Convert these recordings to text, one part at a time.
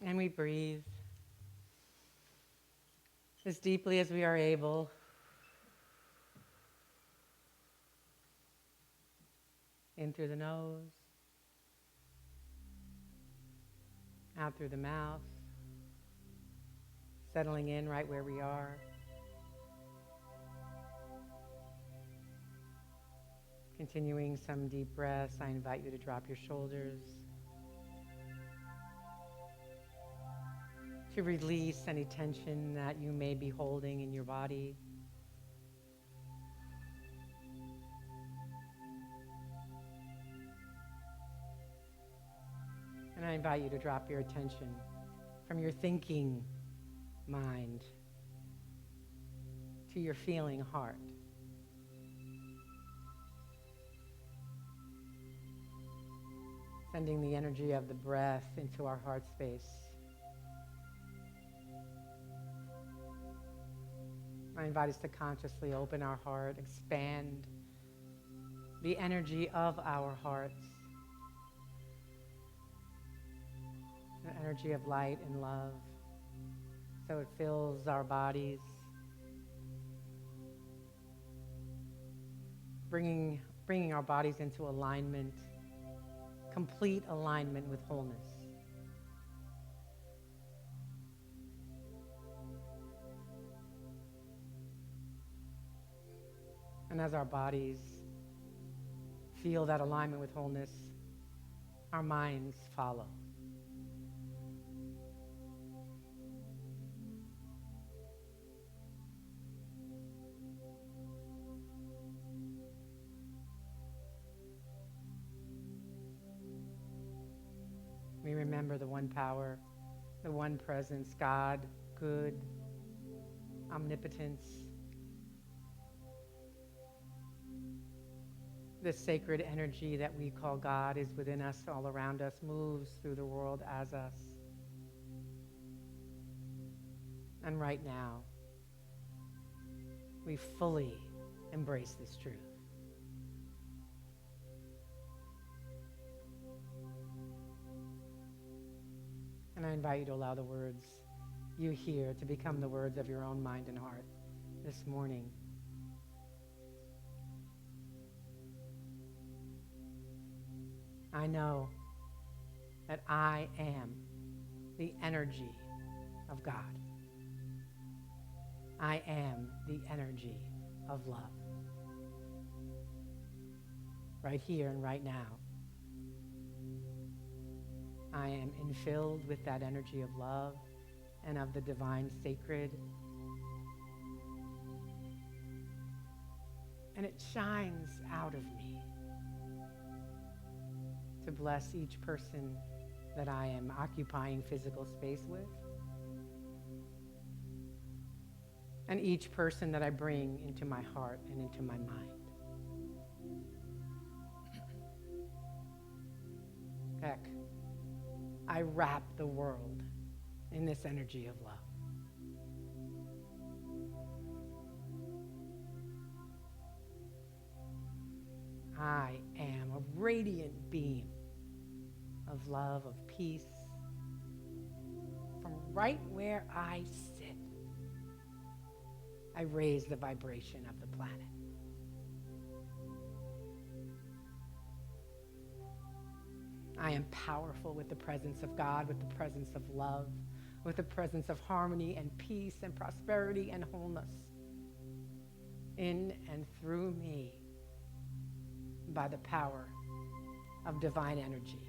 And we breathe as deeply as we are able. In through the nose, out through the mouth, settling in right where we are. Continuing some deep breaths, I invite you to drop your shoulders, to release any tension that you may be holding in your body. And I invite you to drop your attention from your thinking mind to your feeling heart. Sending the energy of the breath into our heart space. I invite us to consciously open our heart, expand the energy of our hearts, the energy of light and love, so it fills our bodies, bringing our bodies into alignment, complete alignment with wholeness. And as our bodies feel that alignment with wholeness, our minds follow. We remember the one power, the one presence, God, good, omnipotence. The sacred energy that we call God is within us, all around us, moves through the world as us. And right now, we fully embrace this truth. And I invite you to allow the words you hear to become the words of your own mind and heart this morning. I know that I am the energy of God. I am the energy of love. Right here and right now, I am infilled with that energy of love and of the divine sacred. And it shines out of me to bless each person that I am occupying physical space with, and each person that I bring into my heart and into my mind. Heck, I wrap the world in this energy of love. I am a radiant beam of love, of peace, from right where I sit. I raise the vibration of the planet. I am powerful with the presence of God, with the presence of love, with the presence of harmony and peace and prosperity and wholeness in and through me by the power of divine energy.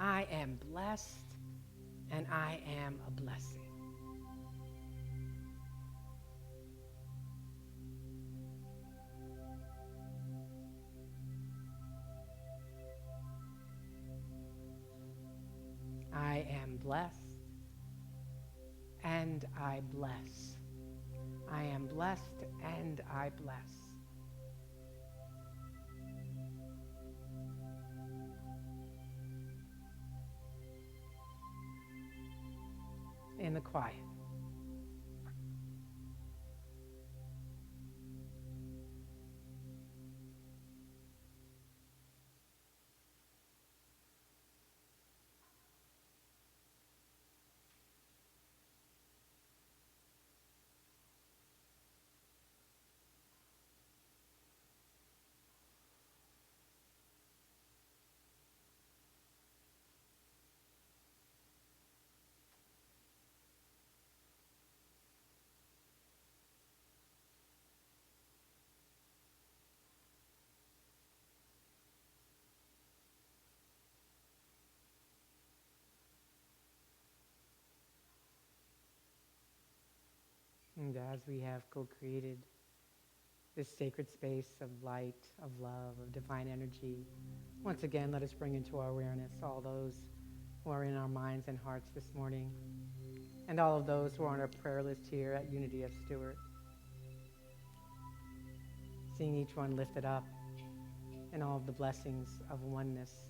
I am blessed and I am a blessing. I am blessed and I bless. I am blessed and I bless. In the quiet. And as we have co-created this sacred space of light, of love, of divine energy, once again, let us bring into our awareness all those who are in our minds and hearts this morning, and all of those who are on our prayer list here at Unity of Stuart. Seeing each one lifted up and all of the blessings of oneness,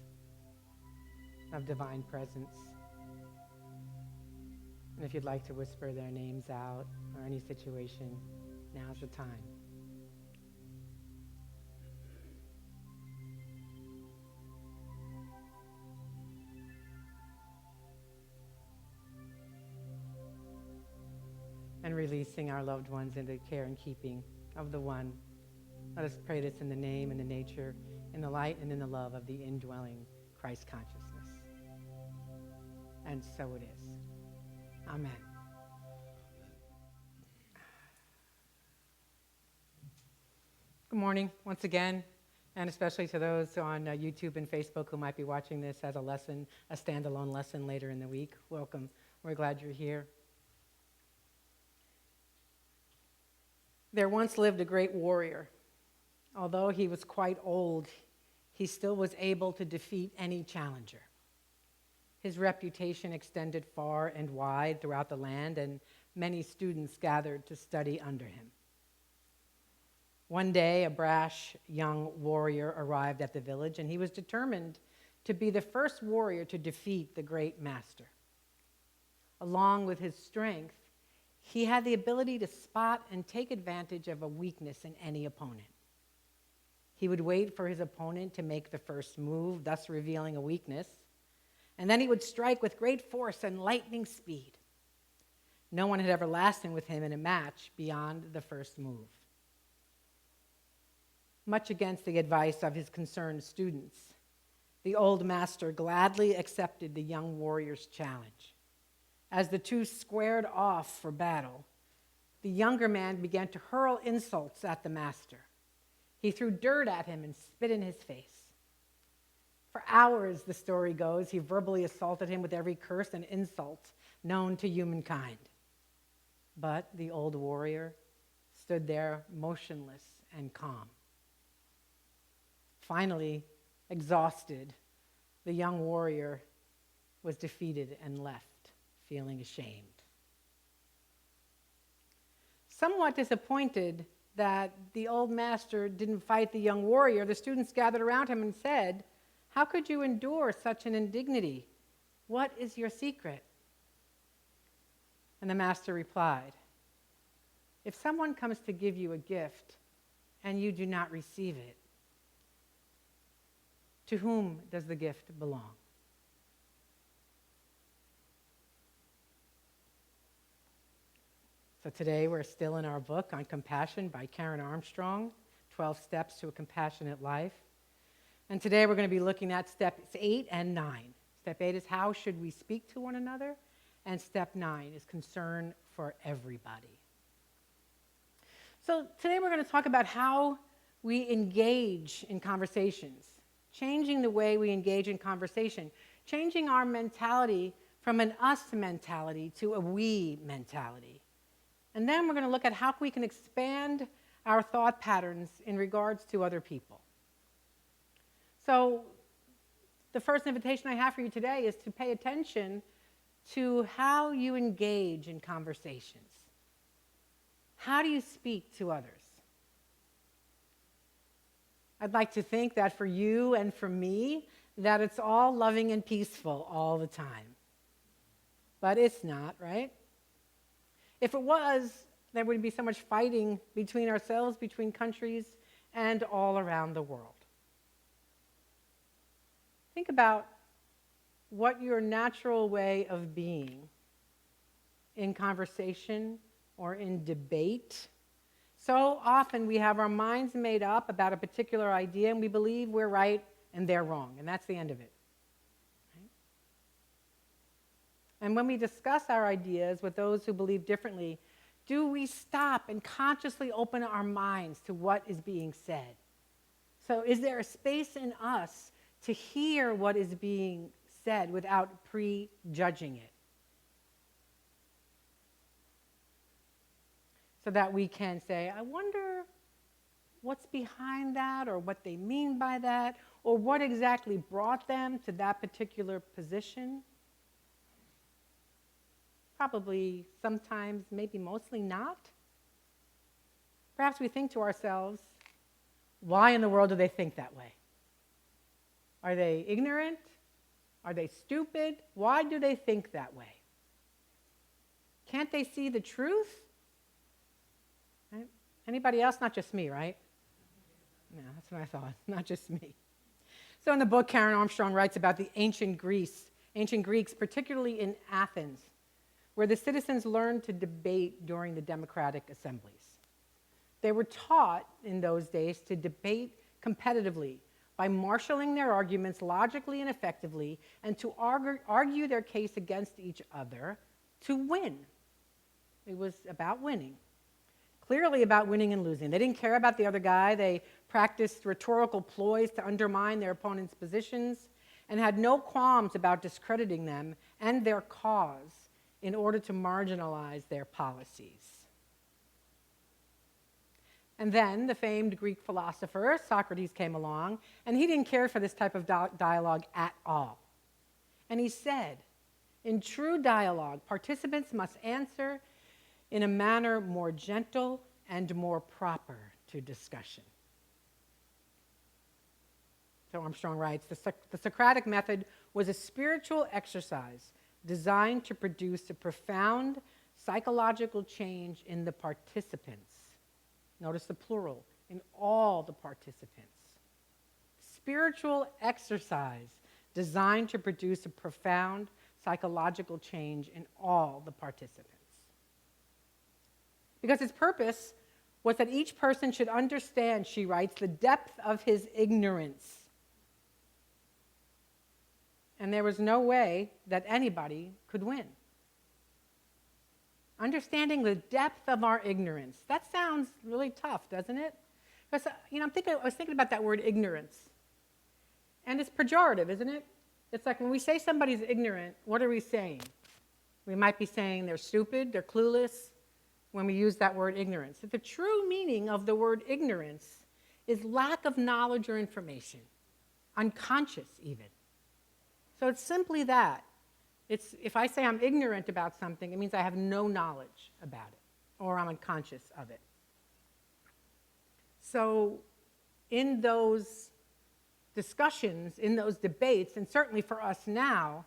of divine presence. And if you'd like to whisper their names out or any situation, now's the time. And releasing our loved ones into care and keeping of the One. Let us pray this in the name and the nature, in the light and in the love of the indwelling Christ consciousness. And so it is. Amen. Good morning once again, and especially to those on YouTube and Facebook who might be watching this as a lesson, a standalone lesson later in the week. Welcome. We're glad you're here. There once lived a great warrior. Although he was quite old, he still was able to defeat any challenger. His reputation extended far and wide throughout the land, and many students gathered to study under him. One day, a brash young warrior arrived at the village, and he was determined to be the first warrior to defeat the great master. Along with his strength, he had the ability to spot and take advantage of a weakness in any opponent. He would wait for his opponent to make the first move, thus revealing a weakness, and then he would strike with great force and lightning speed. No one had ever lasted with him in a match beyond the first move. Much against the advice of his concerned students, the old master gladly accepted the young warrior's challenge. As the two squared off for battle, the younger man began to hurl insults at the master. He threw dirt at him and spit in his face. For hours, the story goes, he verbally assaulted him with every curse and insult known to humankind. But the old warrior stood there motionless and calm. Finally, exhausted, the young warrior was defeated and left, feeling ashamed. Somewhat disappointed that the old master didn't fight the young warrior, the students gathered around him and said, "How could you endure such an indignity? What is your secret?" And the master replied, "If someone comes to give you a gift and you do not receive it, to whom does the gift belong?" So today we're still in our book on compassion by Karen Armstrong, 12 Steps to a Compassionate Life. And today we're going to be looking at steps 8 and 9. Step 8 is how should we speak to one another? And step 9 is concern for everybody. So today we're going to talk about how we engage in conversations, changing the way we engage in conversation, changing our mentality from an us mentality to a we mentality. And then we're going to look at how we can expand our thought patterns in regards to other people. So the first invitation I have for you today is to pay attention to how you engage in conversations. How do you speak to others? I'd like to think that for you and for me, that it's all loving and peaceful all the time. But it's not, right? If it was, there wouldn't be so much fighting between ourselves, between countries, and all around the world. Think about what your natural way of being in conversation or in debate. So often we have our minds made up about a particular idea and we believe we're right and they're wrong, and that's the end of it. Right? And when we discuss our ideas with those who believe differently, do we stop and consciously open our minds to what is being said? So is there a space in us to hear what is being said without prejudging it? so that we can say, I wonder what's behind that, or what they mean by that, or what exactly brought them to that particular position. Probably sometimes, maybe mostly not. Perhaps we think to ourselves, why in the world do they think that way? Are they ignorant? Are they stupid? Why do they think that way? Can't they see the truth? Right? Anybody else? Not just me, right? No, that's what I thought. Not just me. So in the book, Karen Armstrong writes about the ancient Greeks, particularly in Athens, where the citizens learned to debate during the democratic assemblies. They were taught in those days to debate competitively by marshaling their arguments logically and effectively, and to argue their case against each other to win. It was about winning. Clearly about winning and losing. They didn't care about the other guy. They practiced rhetorical ploys to undermine their opponent's positions and had no qualms about discrediting them and their cause in order to marginalize their policies. And then the famed Greek philosopher Socrates came along, and he didn't care for this type of dialogue at all. And he said, in true dialogue, participants must answer in a manner more gentle and more proper to discussion. So Armstrong writes, the Socratic Method was a spiritual exercise designed to produce a profound psychological change in the participants. Notice the plural, in all the participants. Spiritual exercise designed to produce a profound psychological change in all the participants. Because its purpose was that each person should understand, she writes, the depth of his ignorance. And there was no way that anybody could win. Understanding the depth of our ignorance. That sounds really tough, doesn't it? Because, I was thinking about that word ignorance. And it's pejorative, isn't it? It's like when we say somebody's ignorant, what are we saying? We might be saying they're stupid, they're clueless, when we use that word ignorance. But the true meaning of the word ignorance is lack of knowledge or information, unconscious even. So it's simply that. If I say I'm ignorant about something, it means I have no knowledge about it, or I'm unconscious of it. So in those discussions, in those debates, and certainly for us now,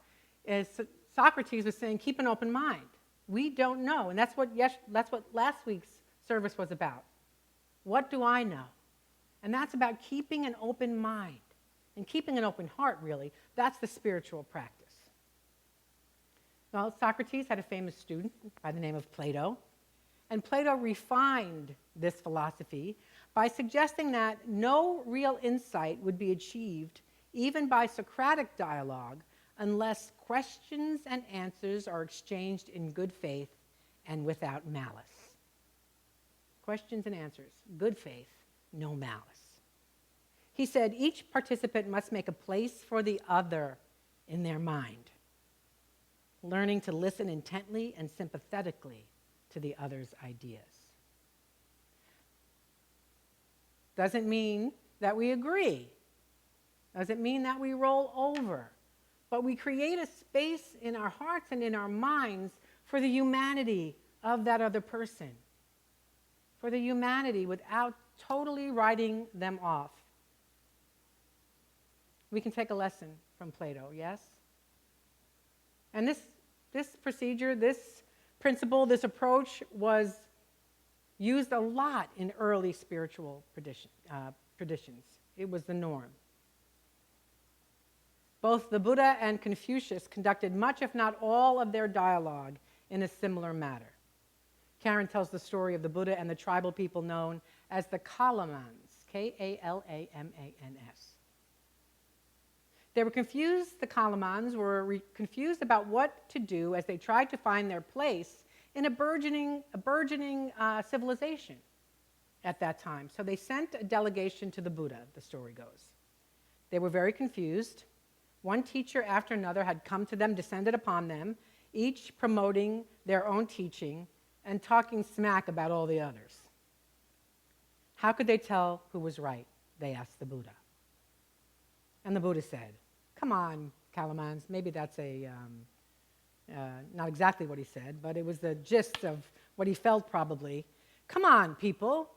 as Socrates was saying, keep an open mind. We don't know, and that's what last week's service was about. What do I know? And that's about keeping an open mind, and keeping an open heart, really. That's the spiritual practice. Well, Socrates had a famous student by the name of Plato, and Plato refined this philosophy by suggesting that no real insight would be achieved, even by Socratic dialogue, unless questions and answers are exchanged in good faith and without malice. Questions and answers, good faith, no malice. He said each participant must make a place for the other in their mind, learning to listen intently and sympathetically to the other's ideas. Doesn't mean that we agree. Doesn't mean that we roll over. But we create a space in our hearts and in our minds for the humanity of that other person. For the humanity without totally writing them off. We can take a lesson from Plato, yes? And this procedure, this principle, this approach was used a lot in early spiritual traditions. It was the norm. Both the Buddha and Confucius conducted much, if not all, of their dialogue in a similar manner. Karen tells the story of the Buddha and the tribal people known as the Colomans, Kalamans. They were confused, the Colomans were confused about what to do as they tried to find their place in a burgeoning civilization at that time. So they sent a delegation to the Buddha, the story goes. They were very confused. One teacher after another had come to them, descended upon them, each promoting their own teaching and talking smack about all the others. How could they tell who was right? They asked the Buddha. And the Buddha said, come on, Colomans, maybe that's not exactly what he said, but it was the gist of what he felt probably. Come on, people.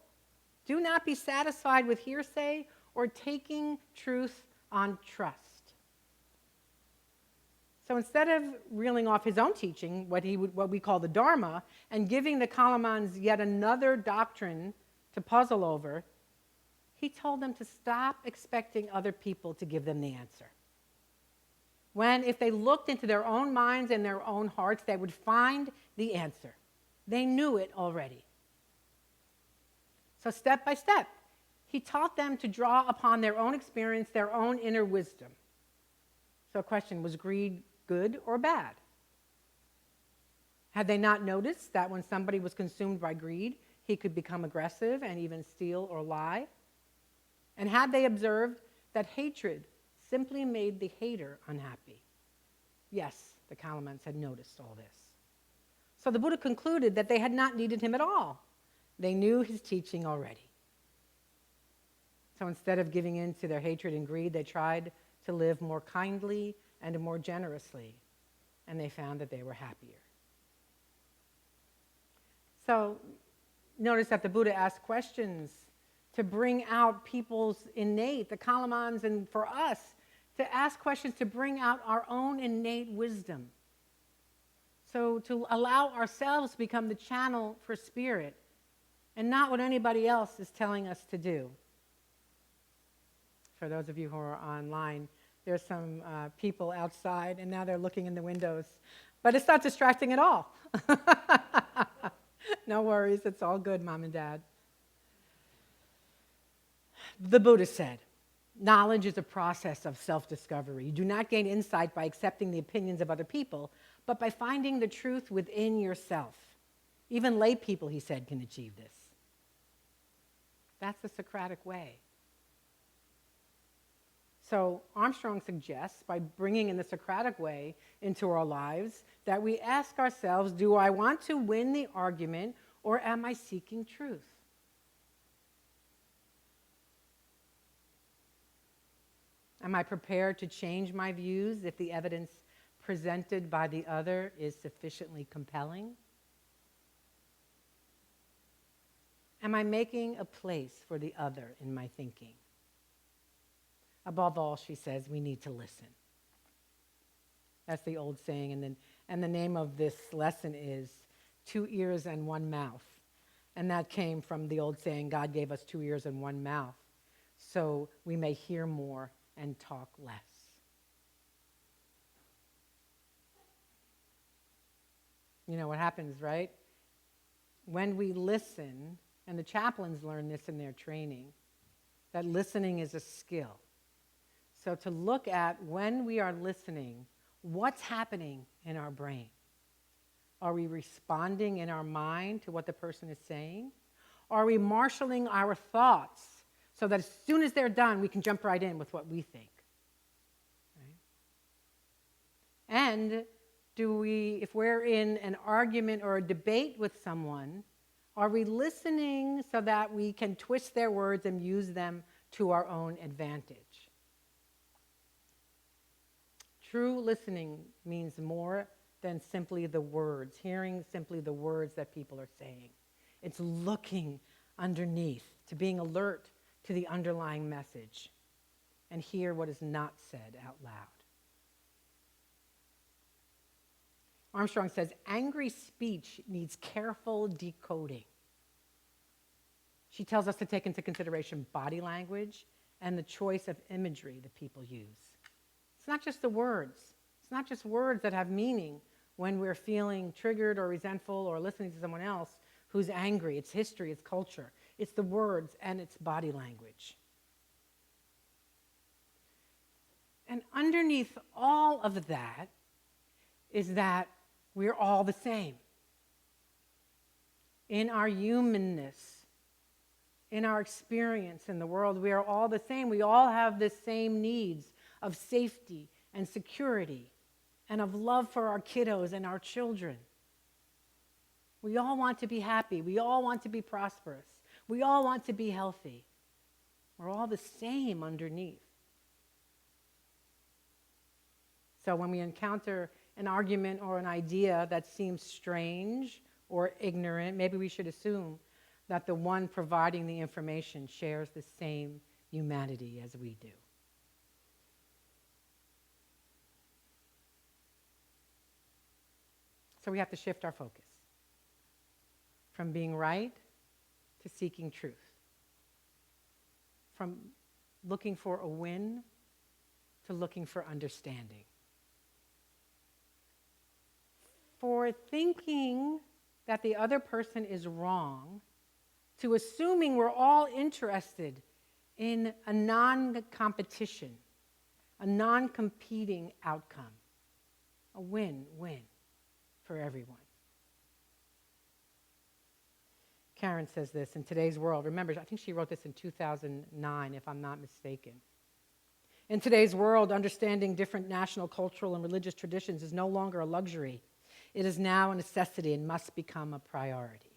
Do not be satisfied with hearsay or taking truth on trust. So instead of reeling off his own teaching, what we call the Dharma, and giving the Colomans yet another doctrine to puzzle over, he told them to stop expecting other people to give them the answer. When, if they looked into their own minds and their own hearts, they would find the answer. They knew it already. So step by step, he taught them to draw upon their own experience, their own inner wisdom. So a question, was greed good or bad? Had they not noticed that when somebody was consumed by greed, he could become aggressive and even steal or lie? And had they observed that hatred simply made the hater unhappy? Yes, the Colomans had noticed all this. So the Buddha concluded that they had not needed him at all. They knew his teaching already. So instead of giving in to their hatred and greed, they tried to live more kindly and more generously, and they found that they were happier. So notice that the Buddha asked questions to bring out people's innate, the Colomans, and for us, to ask questions to bring out our own innate wisdom. So to allow ourselves to become the channel for spirit and not what anybody else is telling us to do. For those of you who are online, there's some people outside, and now they're looking in the windows. But it's not distracting at all. No worries, it's all good, Mom and Dad. The Buddha said, knowledge is a process of self-discovery. You do not gain insight by accepting the opinions of other people, but by finding the truth within yourself. Even lay people, he said, can achieve this. That's the Socratic way. So Armstrong suggests, by bringing in the Socratic way into our lives, that we ask ourselves, do I want to win the argument, or am I seeking truth? Am I prepared to change my views if the evidence presented by the other is sufficiently compelling? Am I making a place for the other in my thinking? Above all, she says, we need to listen. That's the old saying, and the name of this lesson is 2 ears and 1 mouth. And that came from the old saying, God gave us 2 ears and 1 mouth, so we may hear more and talk less. You know what happens, right? When we listen, and the chaplains learn this in their training, that listening is a skill. So to look at when we are listening, what's happening in our brain? Are we responding in our mind to what the person is saying? Are we marshaling our thoughts so that as soon as they're done, we can jump right in with what we think? Right? And if we're in an argument or a debate with someone, are we listening so that we can twist their words and use them to our own advantage? True listening means more than simply the words, hearing simply the words that people are saying. It's looking underneath, to being alert to the underlying message and hear what is not said out loud. Armstrong says, angry speech needs careful decoding. She tells us to take into consideration body language and the choice of imagery that people use. It's not just the words. It's not just words that have meaning when we're feeling triggered or resentful or listening to someone else who's angry. It's history, it's culture. It's the words and it's body language. And underneath all of that is that we're all the same. In our humanness, in our experience in the world, we are all the same. We all have the same needs of safety and security and of love for our kiddos and our children. We all want to be happy. We all want to be prosperous. We all want to be healthy. We're all the same underneath. So when we encounter an argument or an idea that seems strange or ignorant, maybe we should assume that the one providing the information shares the same humanity as we do. So we have to shift our focus from being right to seeking truth, from looking for a win to looking for understanding, for thinking that the other person is wrong to assuming we're all interested in a non-competition, a non-competing outcome, a win-win for everyone. Karen says this, in today's world, remember, I think she wrote this in 2009, if I'm not mistaken. In today's world, understanding different national, cultural, and religious traditions is no longer a luxury. It is now a necessity and must become a priority.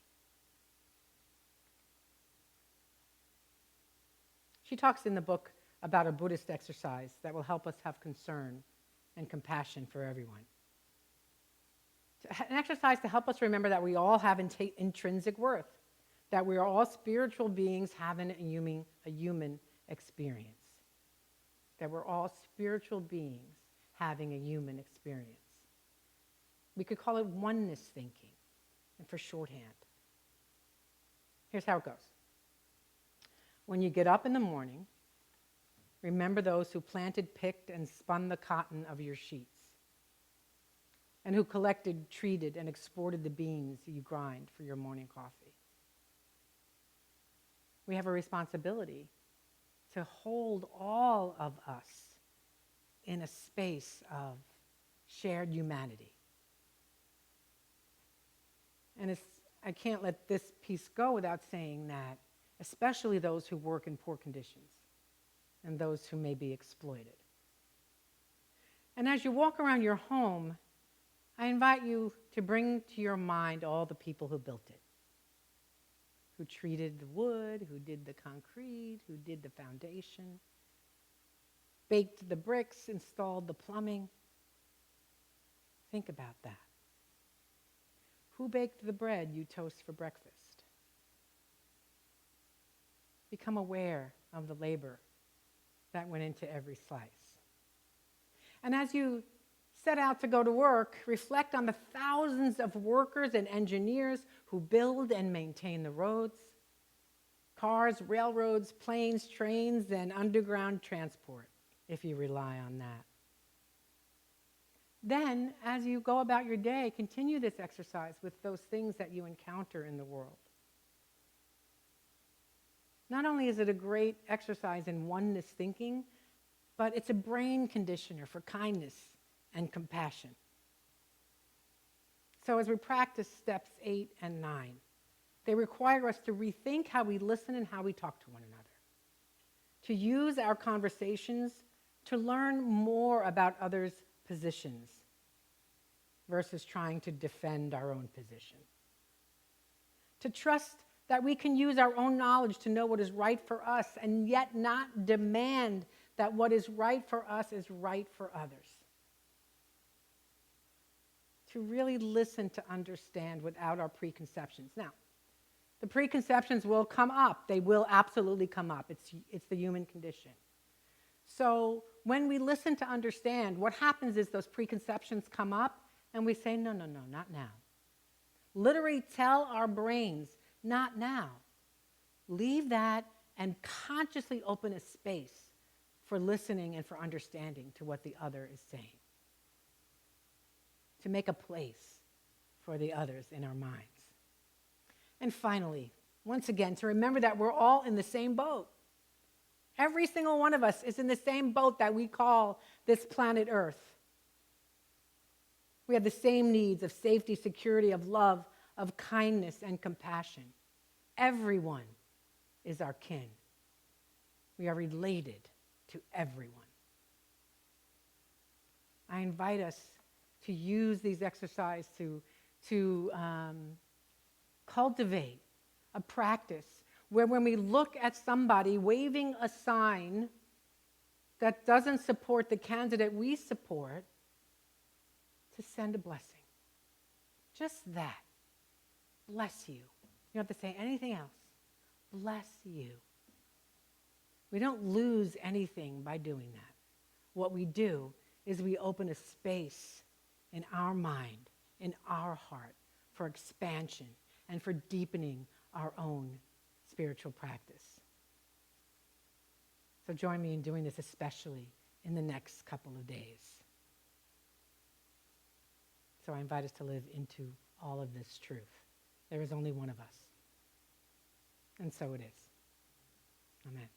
She talks in the book about a Buddhist exercise that will help us have concern and compassion for everyone. An exercise to help us remember that we all have intrinsic worth, that we are all spiritual beings having a human experience, that we're all spiritual beings having a human experience. We could call it oneness thinking, and for shorthand. Here's how it goes. When you get up in the morning, remember those who planted, picked, and spun the cotton of your sheets, and who collected, treated, and exported the beans you grind for your morning coffee. We have a responsibility to hold all of us in a space of shared humanity. And I can't let this piece go without saying that, especially those who work in poor conditions and those who may be exploited. And as you walk around your home, I invite you to bring to your mind all the people who built it, who treated the wood, who did the concrete, who did the foundation, baked the bricks, installed the plumbing. Think about that. Who baked the bread you toast for breakfast? Become aware of the labor that went into every slice. And as you set out to go to work, reflect on the thousands of workers and engineers who build and maintain the roads, cars, railroads, planes, trains, and underground transport, if you rely on that. Then, as you go about your day, continue this exercise with those things that you encounter in the world. Not only is it a great exercise in oneness thinking, but it's a brain conditioner for kindness and compassion. So as we practice steps 8 and 9, they require us to rethink how we listen and how we talk to one another, to use our conversations to learn more about others' positions versus trying to defend our own position, to trust that we can use our own knowledge to know what is right for us and yet not demand that what is right for us is right for others. To really listen to understand without our preconceptions. Now, the preconceptions will come up. They will absolutely come up. It's the human condition. So when we listen to understand, what happens is those preconceptions come up and we say, no, not now. Literally tell our brains, not now. Leave that and consciously open a space for listening and for understanding to what the other is saying. To make a place for the others in our minds. And finally, once again, to remember that we're all in the same boat. Every single one of us is in the same boat that we call this planet Earth. We have the same needs of safety, security, of love, of kindness, and compassion. Everyone is our kin. We are related to everyone. I invite us to use these exercises to cultivate a practice where when we look at somebody waving a sign that doesn't support the candidate we support, to send a blessing. Just that. Bless you. You don't have to say anything else. Bless you. We don't lose anything by doing that. What we do is we open a space in our mind, in our heart, for expansion and for deepening our own spiritual practice. So join me in doing this, especially in the next couple of days. So I invite us to live into all of this truth. There is only one of us. And so it is. Amen.